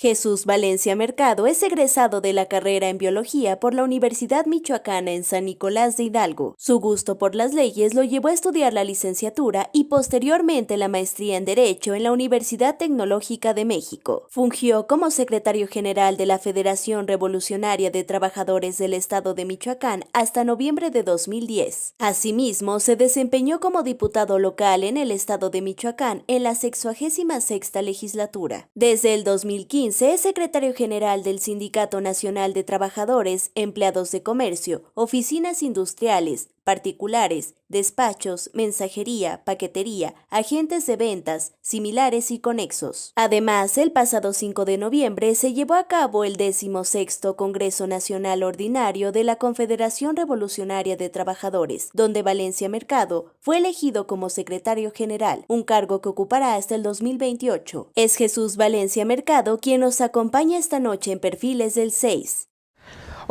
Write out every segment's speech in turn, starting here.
Jesús Valencia Mercado es egresado de la carrera en Biología por la Universidad Michoacana en San Nicolás de Hidalgo. Su gusto por las leyes lo llevó a estudiar la licenciatura y posteriormente la maestría en Derecho en la Universidad Tecnológica de México. Fungió como secretario general de la Federación Revolucionaria de Trabajadores del Estado de Michoacán hasta noviembre de 2010. Asimismo, se desempeñó como diputado local en el Estado de Michoacán en la 66ª legislatura. Desde el 2015, es secretario general del Sindicato Nacional de Trabajadores, Empleados de Comercio, Oficinas Industriales, Particulares, Despachos, Mensajería, Paquetería, Agentes de Ventas, Similares y Conexos. Además, el pasado 5 de noviembre se llevó a cabo el 16º Congreso Nacional Ordinario de la Confederación Revolucionaria de Trabajadores, donde Valencia Mercado fue elegido como secretario general, un cargo que ocupará hasta el 2028. Es Jesús Valencia Mercado quien nos acompaña esta noche en Perfiles del 6.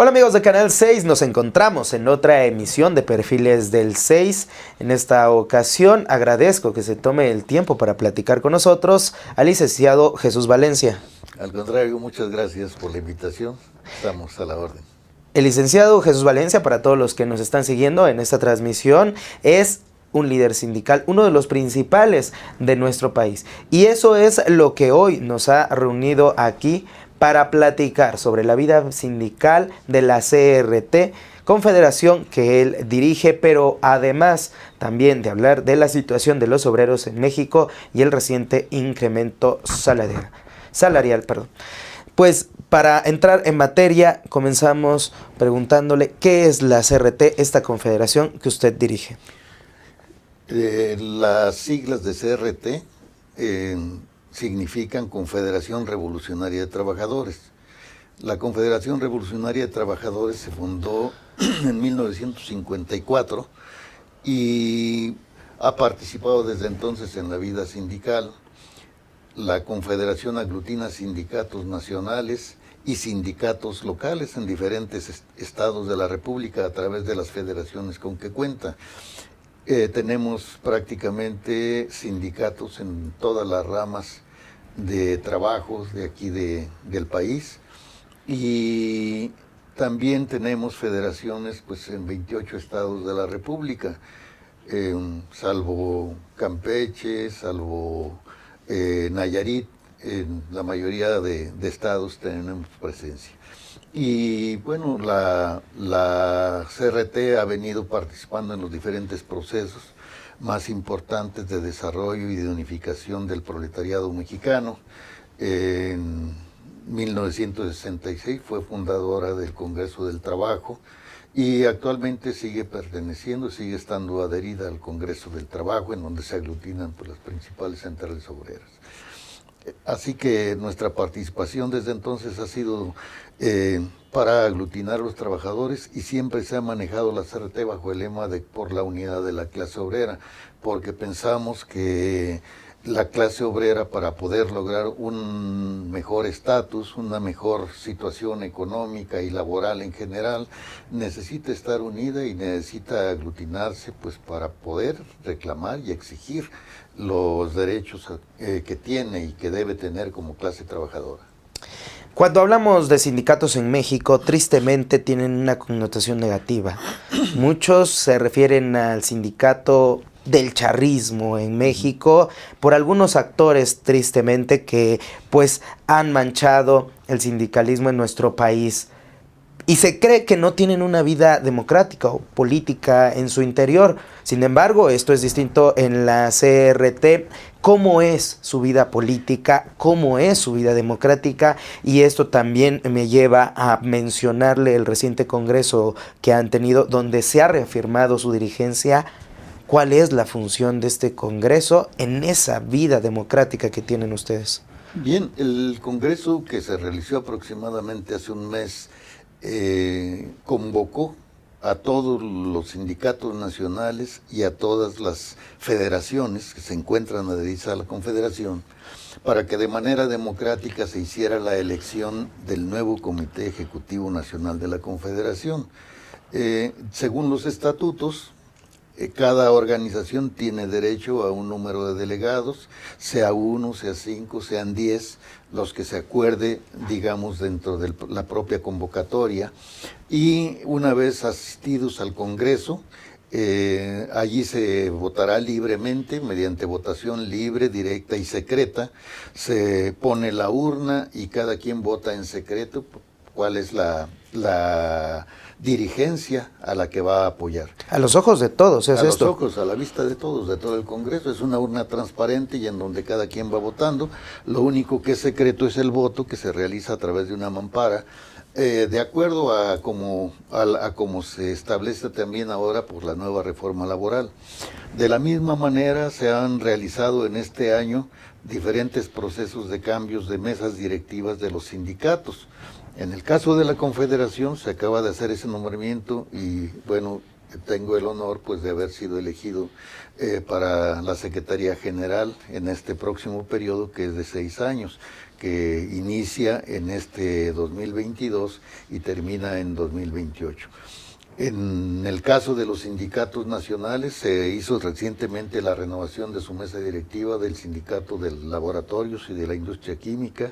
Hola amigos de Canal 6, nos encontramos en otra emisión de Perfiles del 6. En esta ocasión agradezco que se tome el tiempo para platicar con nosotros al licenciado Jesús Valencia. Al contrario, muchas gracias por la invitación, estamos a la orden. El licenciado Jesús Valencia, para todos los que nos están siguiendo en esta transmisión, es un líder sindical, uno de los principales de nuestro país. Y eso es lo que hoy nos ha reunido aquí para platicar sobre la vida sindical de la CRT, confederación que él dirige, pero además también de hablar de la situación de los obreros en México y el reciente incremento salarial. Pues para entrar en materia, comenzamos preguntándole qué es la CRT, esta confederación que usted dirige. Las siglas de CRT significan Confederación Revolucionaria de Trabajadores. La Confederación Revolucionaria de Trabajadores se fundó en 1954 y ha participado desde entonces en la vida sindical. La Confederación aglutina sindicatos nacionales y sindicatos locales en diferentes estados de la República a través de las federaciones con que cuenta. Tenemos prácticamente sindicatos en todas las ramas de trabajos de aquí del país y también tenemos federaciones pues en 28 estados de la República, salvo Campeche, salvo Nayarit, en la mayoría de estados tenemos presencia. Y bueno, la CRT ha venido participando en los diferentes procesos más importantes de desarrollo y de unificación del proletariado mexicano. En 1966 fue fundadora del Congreso del Trabajo y actualmente sigue perteneciendo, sigue estando adherida al Congreso del Trabajo, en donde se aglutinan pues, las principales centrales obreras. Así que nuestra participación desde entonces ha sido para aglutinar a los trabajadores y siempre se ha manejado la CRT bajo el lema de por la unidad de la clase obrera, porque pensamos que la clase obrera, para poder lograr un mejor estatus, una mejor situación económica y laboral en general, necesita estar unida y necesita aglutinarse pues para poder reclamar y exigir los derechos que tiene y que debe tener como clase trabajadora. Cuando hablamos de sindicatos en México, tristemente tienen una connotación negativa. Muchos se refieren al sindicato del charrismo en México por algunos actores, tristemente, que pues han manchado el sindicalismo en nuestro país. Y se cree que no tienen una vida democrática o política en su interior. Sin embargo, esto es distinto en la CRT. ¿Cómo es su vida política? ¿Cómo es su vida democrática? Y esto también me lleva a mencionarle el reciente congreso que han tenido, donde se ha reafirmado su dirigencia. ¿Cuál es la función de este congreso en esa vida democrática que tienen ustedes? Bien, el congreso que se realizó aproximadamente hace un mes convocó a todos los sindicatos nacionales y a todas las federaciones que se encuentran adheridas a la confederación para que de manera democrática se hiciera la elección del nuevo Comité Ejecutivo Nacional de la Confederación. Según los estatutos, cada organización tiene derecho a un número de delegados, sea 1, sea 5, sean 10, los que se acuerde, digamos, dentro de la propia convocatoria. Y una vez asistidos al Congreso, allí se votará libremente, mediante votación libre, directa y secreta. Se pone la urna y cada quien vota en secreto cuál es la dirigencia a la que va a apoyar. A los ojos de todos, ¿es a esto? los ojos, a la vista de todos, de todo el Congreso. Es una urna transparente y en donde cada quien va votando. Lo único que es secreto es el voto, que se realiza a través de una mampara, de acuerdo a como se establece también ahora por la nueva reforma laboral. De la misma manera se han realizado en este año diferentes procesos de cambios de mesas directivas de los sindicatos. En el caso de la Confederación se acaba de hacer ese nombramiento y bueno, tengo el honor pues de haber sido elegido para la Secretaría General en este próximo periodo, que es de 6 años, que inicia en este 2022 y termina en 2028. En el caso de los sindicatos nacionales, se hizo recientemente la renovación de su mesa directiva del Sindicato de Laboratorios y de la Industria Química,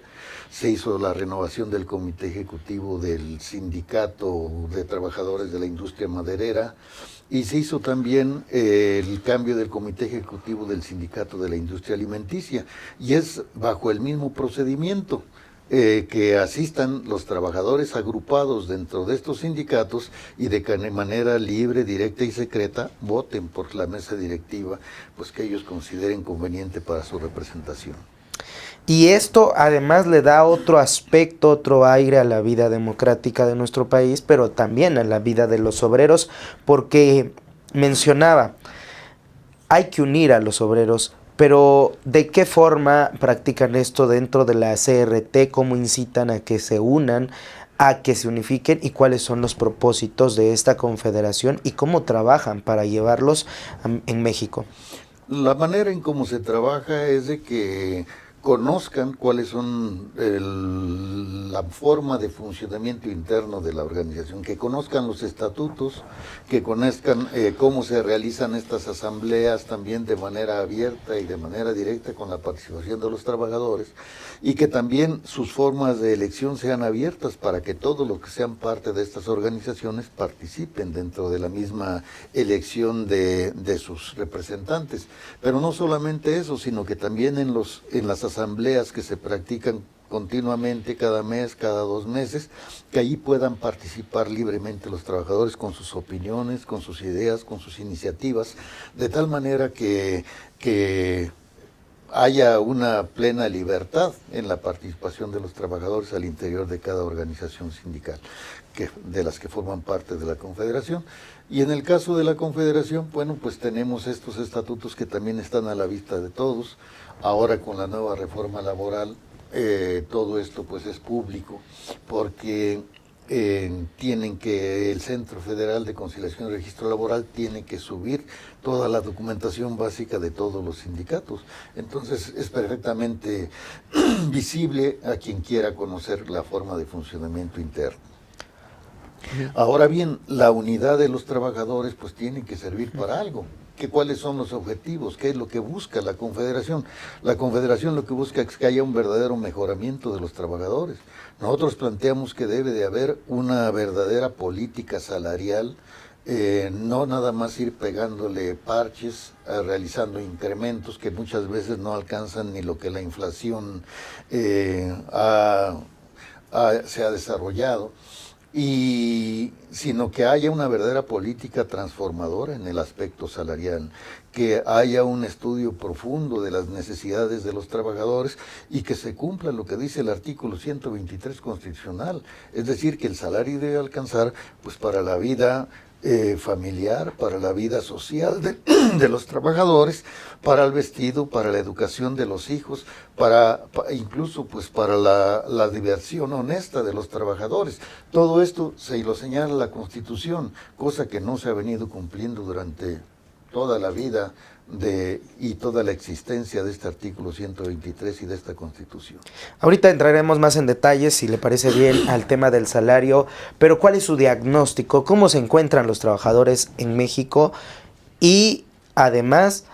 se hizo la renovación del Comité Ejecutivo del Sindicato de Trabajadores de la Industria Maderera, y se hizo también el cambio del Comité Ejecutivo del Sindicato de la Industria Alimenticia, y es bajo el mismo procedimiento. Que asistan los trabajadores agrupados dentro de estos sindicatos y de manera libre, directa y secreta voten por la mesa directiva, pues que ellos consideren conveniente para su representación. Y esto además le da otro aspecto, otro aire a la vida democrática de nuestro país, pero también a la vida de los obreros, porque mencionaba, hay que unir a los obreros. Pero, ¿de qué forma practican esto dentro de la CRT? ¿Cómo incitan a que se unan, a que se unifiquen? ¿Y cuáles son los propósitos de esta confederación? ¿Y cómo trabajan para llevarlos en México? La manera en cómo se trabaja es de que conozcan cuáles son la forma de funcionamiento interno de la organización, que conozcan los estatutos, que conozcan cómo se realizan estas asambleas también de manera abierta y de manera directa con la participación de los trabajadores, y que también sus formas de elección sean abiertas para que todos los que sean parte de estas organizaciones participen dentro de la misma elección de sus representantes. Pero no solamente eso, sino que también en las asambleas que se practican continuamente, cada mes, cada 2 meses, que allí puedan participar libremente los trabajadores con sus opiniones, con sus ideas, con sus iniciativas, de tal manera que haya una plena libertad en la participación de los trabajadores al interior de cada organización sindical, de las que forman parte de la Confederación. Y en el caso de la Confederación, bueno, pues tenemos estos estatutos que también están a la vista de todos. Ahora con la nueva reforma laboral, todo esto pues es público, porque el Centro Federal de Conciliación y Registro Laboral tiene que subir toda la documentación básica de todos los sindicatos. Entonces es perfectamente visible a quien quiera conocer la forma de funcionamiento interno. Ahora bien, la unidad de los trabajadores pues tiene que servir para algo. ¿Cuáles son los objetivos? ¿Qué es lo que busca la Confederación? La Confederación lo que busca es que haya un verdadero mejoramiento de los trabajadores. Nosotros planteamos que debe de haber una verdadera política salarial, no nada más ir pegándole parches, realizando incrementos que muchas veces no alcanzan ni lo que la inflación se ha desarrollado, sino que haya una verdadera política transformadora en el aspecto salarial, que haya un estudio profundo de las necesidades de los trabajadores y que se cumpla lo que dice el artículo 123 constitucional, es decir, que el salario debe alcanzar pues para la vida familiar, para la vida social de los trabajadores, para el vestido, para la educación de los hijos, incluso pues para la diversión honesta de los trabajadores. Todo esto se lo señala la Constitución, cosa que no se ha venido cumpliendo durante toda la vida y toda la existencia de este artículo 123 y de esta Constitución. Ahorita entraremos más en detalles, si le parece bien, al tema del salario, pero ¿cuál es su diagnóstico? ¿Cómo se encuentran los trabajadores en México? y además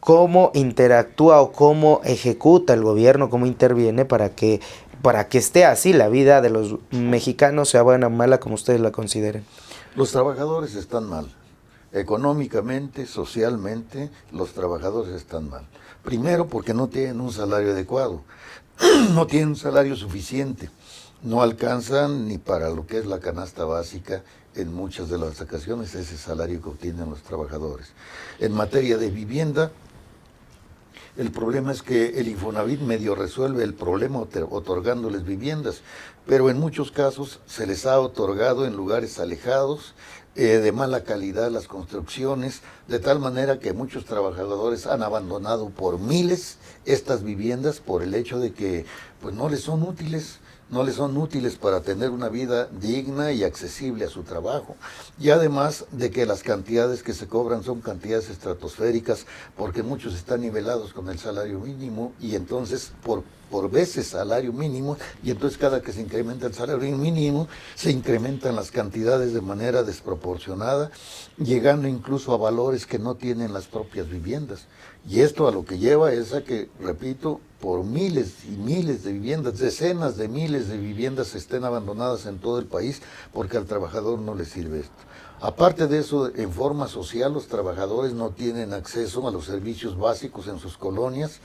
cómo interactúa o cómo ejecuta el gobierno, cómo interviene para que esté así la vida de los mexicanos, sea buena o mala como ustedes la consideren. Los trabajadores están mal. Económicamente, socialmente, los trabajadores están mal. Primero porque no tienen un salario adecuado, no tienen un salario suficiente, no alcanzan ni para lo que es la canasta básica en muchas de las ocasiones ese salario que obtienen los trabajadores. En materia de vivienda, el problema es que el Infonavit medio resuelve el problema otorgándoles viviendas, pero en muchos casos se les ha otorgado en lugares alejados, de mala calidad las construcciones, de tal manera que muchos trabajadores han abandonado por miles estas viviendas por el hecho de que pues no les son útiles. No les son útiles para tener una vida digna y accesible a su trabajo. Y además de que las cantidades que se cobran son cantidades estratosféricas, porque muchos están nivelados con el salario mínimo y entonces por veces salario mínimo, y entonces cada que se incrementa el salario mínimo, se incrementan las cantidades de manera desproporcionada, llegando incluso a valores que no tienen las propias viviendas. Y esto a lo que lleva es a que, repito, por miles y miles de viviendas, decenas de miles de viviendas estén abandonadas en todo el país porque al trabajador no le sirve esto. Aparte de eso, en forma social, los trabajadores no tienen acceso a los servicios básicos en sus colonias,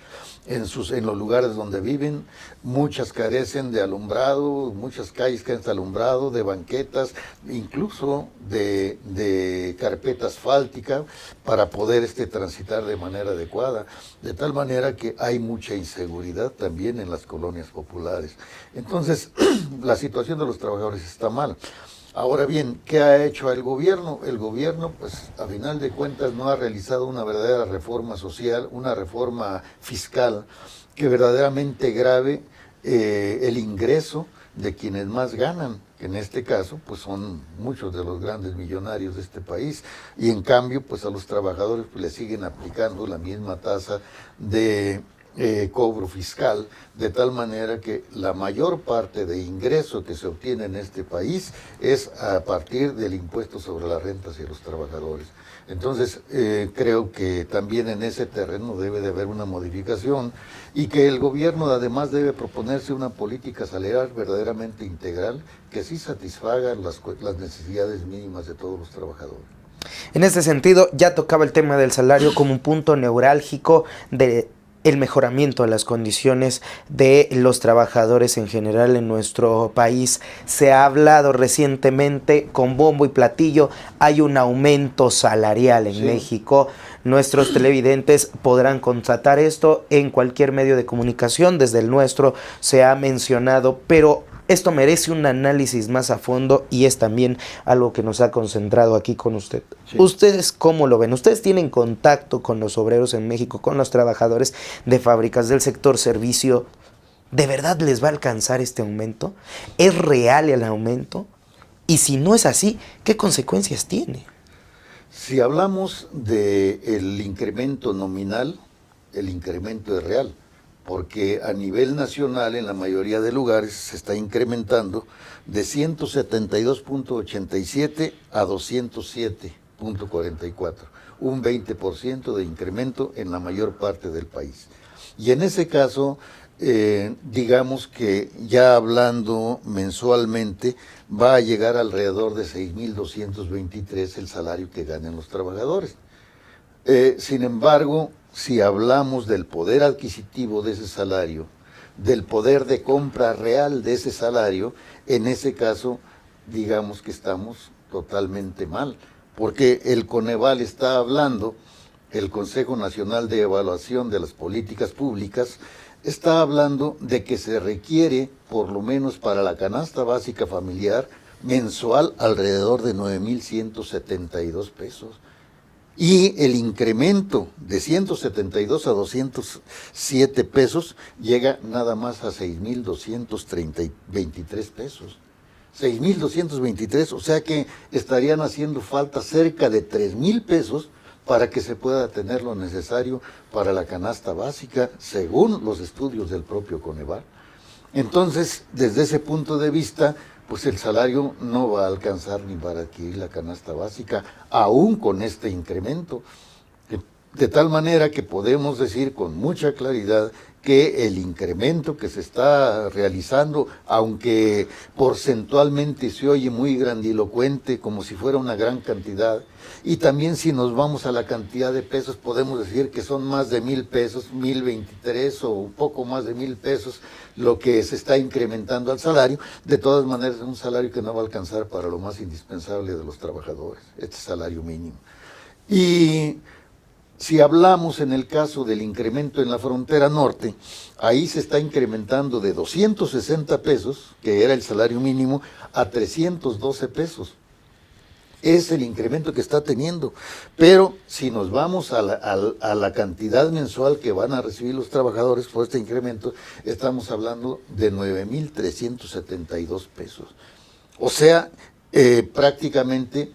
en los lugares donde viven. Muchas carecen de alumbrado, muchas calles carecen de alumbrado, de banquetas, incluso de carpeta asfáltica para poder transitar de manera adecuada. De tal manera que hay mucha inseguridad también en las colonias populares. Entonces, la situación de los trabajadores está mal. Ahora bien, ¿qué ha hecho el gobierno? El gobierno, pues, a final de cuentas, no ha realizado una verdadera reforma social, una reforma fiscal que verdaderamente grave el ingreso de quienes más ganan, que en este caso, pues, son muchos de los grandes millonarios de este país, y en cambio, pues, a los trabajadores pues, les siguen aplicando la misma tasa de cobro fiscal, de tal manera que la mayor parte de ingreso que se obtiene en este país es a partir del impuesto sobre las rentas y los trabajadores. Entonces, creo que también en ese terreno debe de haber una modificación y que el gobierno además debe proponerse una política salarial verdaderamente integral que sí satisfaga las necesidades mínimas de todos los trabajadores. En este sentido, ya tocaba el tema del salario como un punto neurálgico de el mejoramiento de las condiciones de los trabajadores en general en nuestro país. Se ha hablado recientemente con bombo y platillo, hay un aumento salarial en México. Nuestros televidentes podrán constatar esto en cualquier medio de comunicación, desde el nuestro se ha mencionado, pero esto merece un análisis más a fondo y es también algo que nos ha concentrado aquí con usted. Sí. ¿Ustedes cómo lo ven? ¿Ustedes tienen contacto con los obreros en México, con los trabajadores de fábricas del sector servicio? ¿De verdad les va a alcanzar este aumento? ¿Es real el aumento? Y si no es así, ¿qué consecuencias tiene? Si hablamos del incremento nominal, el incremento es real, porque a nivel nacional en la mayoría de lugares se está incrementando de 172.87 a 207.44, un 20% de incremento en la mayor parte del país. Y en ese caso, digamos que ya hablando mensualmente, va a llegar alrededor de 6.223 el salario que ganan los trabajadores. Sin embargo, si hablamos del poder adquisitivo de ese salario, del poder de compra real de ese salario, en ese caso, digamos que estamos totalmente mal, porque el Coneval está hablando, el Consejo Nacional de Evaluación de las Políticas Públicas, está hablando de que se requiere, por lo menos para la canasta básica familiar, mensual alrededor de 9.172 pesos. Y el incremento de 172 a 207 pesos llega nada más a 6.223 pesos. 6.223, o sea que estarían haciendo falta cerca de 3.000 pesos para que se pueda tener lo necesario para la canasta básica, según los estudios del propio Coneval. Entonces, desde ese punto de vista, pues el salario no va a alcanzar ni para adquirir la canasta básica, aún con este incremento. De tal manera que podemos decir con mucha claridad que el incremento que se está realizando, aunque porcentualmente se oye muy grandilocuente, como si fuera una gran cantidad, y también si nos vamos a la cantidad de pesos, podemos decir que son más de 1,000 pesos, 1,023 o un poco más de 1,000 pesos, lo que se está incrementando al salario. De todas maneras, es un salario que no va a alcanzar para lo más indispensable de los trabajadores, este salario mínimo. Y si hablamos en el caso del incremento en la frontera norte, ahí se está incrementando de 260 pesos, que era el salario mínimo, a 312 pesos. Es el incremento que está teniendo. Pero si nos vamos a la cantidad mensual que van a recibir los trabajadores por este incremento, estamos hablando de 9,372 pesos. O sea, prácticamente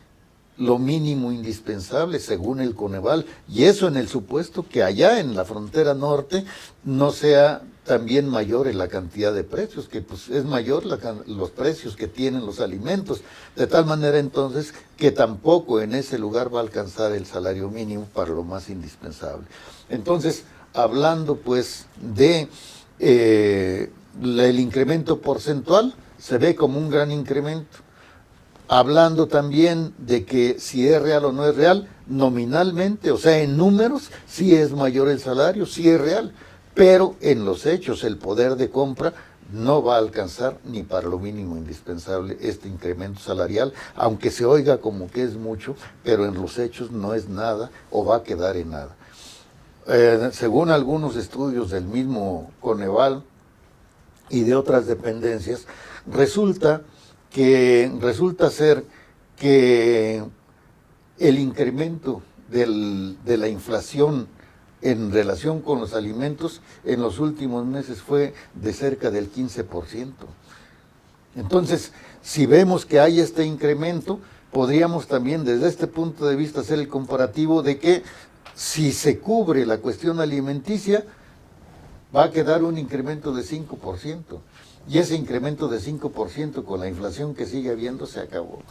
lo mínimo indispensable según el Coneval, y eso en el supuesto que allá en la frontera norte no sea también mayor en la cantidad de precios, que pues es mayor los precios que tienen los alimentos, de tal manera entonces que tampoco en ese lugar va a alcanzar el salario mínimo para lo más indispensable. Entonces, hablando pues de el incremento porcentual, se ve como un gran incremento. Hablando también de que si es real o no es real, nominalmente, o sea, en números, sí es mayor el salario, sí es real, pero en los hechos el poder de compra no va a alcanzar ni para lo mínimo indispensable este incremento salarial, aunque se oiga como que es mucho, pero en los hechos no es nada o va a quedar en nada. Según algunos estudios del mismo Coneval y de otras dependencias, resulta ser que el incremento de la inflación en relación con los alimentos en los últimos meses fue de cerca del 15%. Entonces, si vemos que hay este incremento, podríamos también desde este punto de vista hacer el comparativo de que si se cubre la cuestión alimenticia, va a quedar un incremento de 5%. Y ese incremento de 5% con la inflación que sigue habiendo se acabó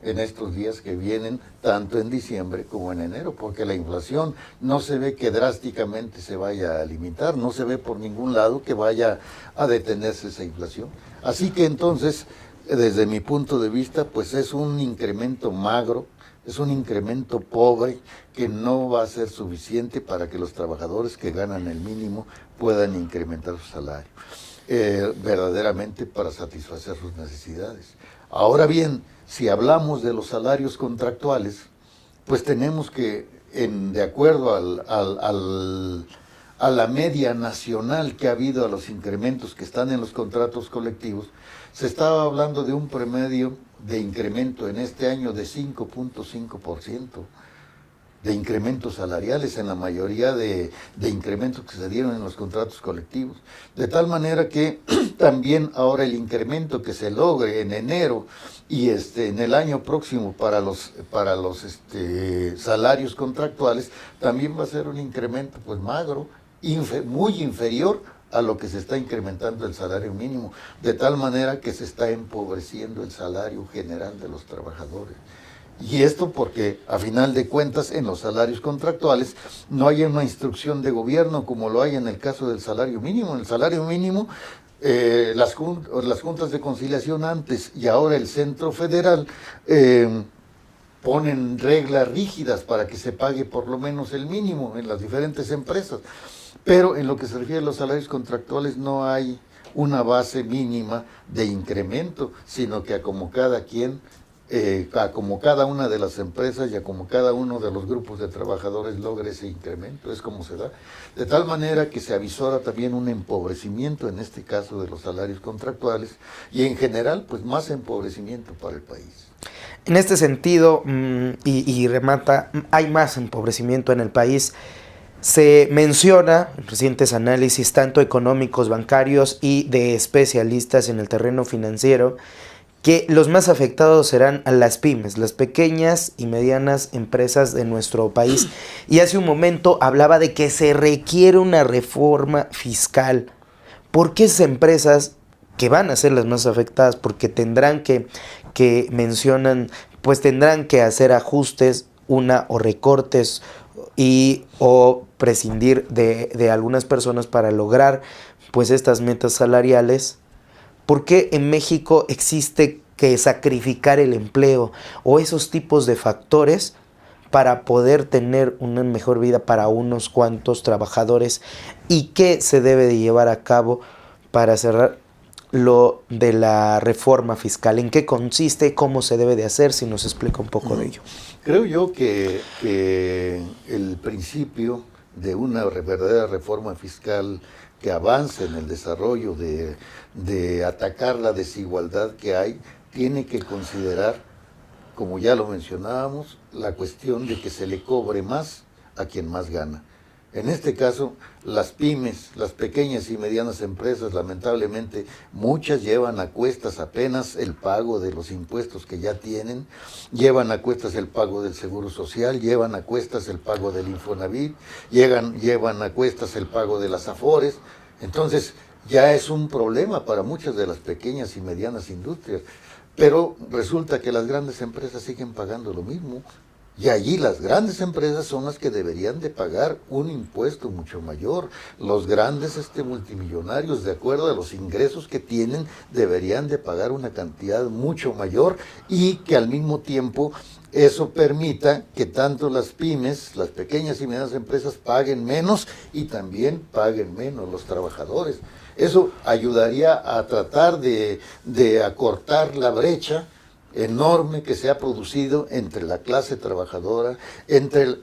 en estos días que vienen, tanto en diciembre como en enero, porque la inflación no se ve que drásticamente se vaya a limitar, no se ve por ningún lado que vaya a detenerse esa inflación. Así que entonces, desde mi punto de vista, pues es un incremento magro, es un incremento pobre que no va a ser suficiente para que los trabajadores que ganan el mínimo puedan incrementar su salario. Verdaderamente para satisfacer sus necesidades. Ahora bien, si hablamos de los salarios contractuales, pues tenemos que, de acuerdo a la media nacional que ha habido a los incrementos que están en los contratos colectivos, se estaba hablando de un promedio de incremento en este año de 5.5%. de incrementos salariales en la mayoría de incrementos que se dieron en los contratos colectivos. De tal manera que también ahora el incremento que se logre en enero y en el año próximo para los salarios contractuales también va a ser un incremento pues magro, muy inferior a lo que se está incrementando el salario mínimo, de tal manera que se está empobreciendo el salario general de los trabajadores. Y esto porque, a final de cuentas, en los salarios contractuales no hay una instrucción de gobierno como lo hay en el caso del salario mínimo. En el salario mínimo, las juntas de conciliación antes y ahora el Centro Federal ponen reglas rígidas para que se pague por lo menos el mínimo en las diferentes empresas. Pero en lo que se refiere a los salarios contractuales no hay una base mínima de incremento, sino que como cada quien, como cada una de las empresas y a como cada uno de los grupos de trabajadores logre ese incremento, es como se da. De tal manera que se avisora también un empobrecimiento, en este caso de los salarios contractuales, y en general, pues más empobrecimiento para el país. En este sentido, y remata, hay más empobrecimiento en el país. Se menciona en recientes análisis, tanto económicos, bancarios y de especialistas en el terreno financiero, que los más afectados serán a las pymes, las pequeñas y medianas empresas de nuestro país. Y hace un momento hablaba de que se requiere una reforma fiscal. ¿Por qué esas empresas que van a ser las más afectadas porque tendrán que mencionan, pues tendrán que hacer ajustes, o recortes o prescindir de algunas personas para lograr pues estas metas salariales. ¿Por qué en México existe que sacrificar el empleo o esos tipos de factores para poder tener una mejor vida para unos cuantos trabajadores? ¿Y qué se debe de llevar a cabo para cerrar lo de la reforma fiscal? ¿En qué consiste? ¿Cómo se debe de hacer? Si nos explica un poco de ello. Creo yo que el principio de una verdadera reforma fiscal que avance en el desarrollo de atacar la desigualdad que hay, tiene que considerar, como ya lo mencionábamos, la cuestión de que se le cobre más a quien más gana. En este caso, las pymes, las pequeñas y medianas empresas, lamentablemente, muchas llevan a cuestas apenas el pago de los impuestos que ya tienen, llevan a cuestas el pago del Seguro Social, llevan a cuestas el pago del Infonavit, llevan a cuestas el pago de las Afores. Entonces, ya es un problema para muchas de las pequeñas y medianas industrias. Pero resulta que las grandes empresas siguen pagando lo mismo. Y allí las grandes empresas son las que deberían de pagar un impuesto mucho mayor. Los grandes multimillonarios, de acuerdo a los ingresos que tienen, deberían de pagar una cantidad mucho mayor y que al mismo tiempo eso permita que tanto las pymes, las pequeñas y medianas empresas paguen menos y también paguen menos los trabajadores. Eso ayudaría a tratar de acortar la brecha enorme que se ha producido entre la clase trabajadora, entre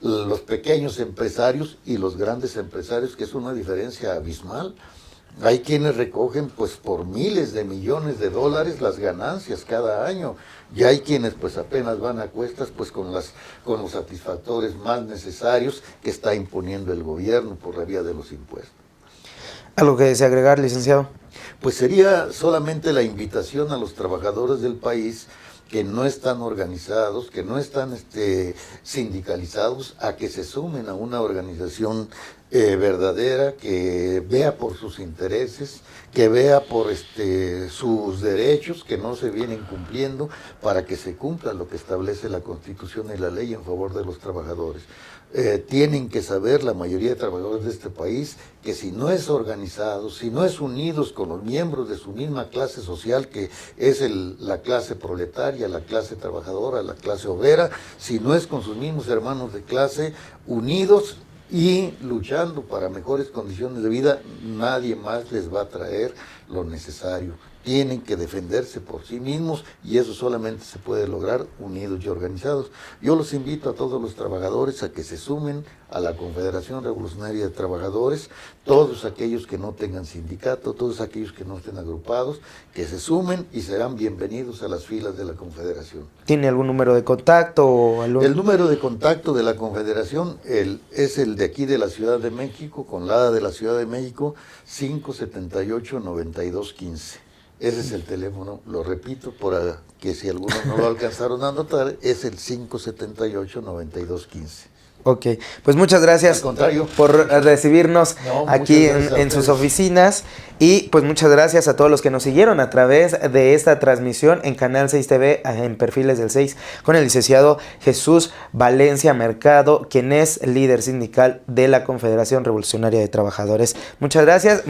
los pequeños empresarios y los grandes empresarios, que es una diferencia abismal. Hay quienes recogen pues por miles de millones de dólares las ganancias cada año, y hay quienes pues apenas van a cuestas pues con los satisfactores más necesarios que está imponiendo el gobierno por la vía de los impuestos. ¿Algo que desea agregar, licenciado? Pues sería solamente la invitación a los trabajadores del país que no están organizados, que no están sindicalizados, a que se sumen a una organización verdadera, que vea por sus intereses, que vea por sus derechos que no se vienen cumpliendo, para que se cumpla lo que establece la Constitución y la ley en favor de los trabajadores. Tienen que saber la mayoría de trabajadores de este país que si no es organizado, si no es unidos con los miembros de su misma clase social, que es la clase proletaria, la clase trabajadora, la clase obrera, si no es con sus mismos hermanos de clase, unidos y luchando para mejores condiciones de vida, nadie más les va a traer lo necesario. Tienen que defenderse por sí mismos y eso solamente se puede lograr unidos y organizados. Yo los invito a todos los trabajadores a que se sumen a la Confederación Revolucionaria de Trabajadores, todos aquellos que no tengan sindicato, todos aquellos que no estén agrupados, que se sumen y serán bienvenidos a las filas de la Confederación. ¿Tiene algún número de contacto o algo? El número de contacto de la Confederación es el de aquí de la Ciudad de México, con la ADA de la Ciudad de México, 578-9215. Ese es el teléfono, lo repito, para que si algunos no lo alcanzaron a anotar, es el 578-9215. Ok, pues muchas gracias por recibirnos aquí en sus oficinas, y pues muchas gracias a todos los que nos siguieron a través de esta transmisión en Canal 6 TV, en Perfiles del 6, con el licenciado Jesús Valencia Mercado, quien es líder sindical de la Confederación Revolucionaria de Trabajadores. Muchas gracias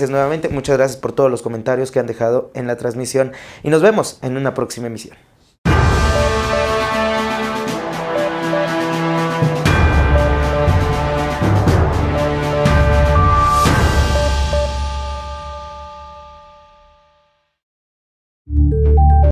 nuevamente, muchas gracias por todos los comentarios que han dejado en la transmisión y nos vemos en una próxima emisión.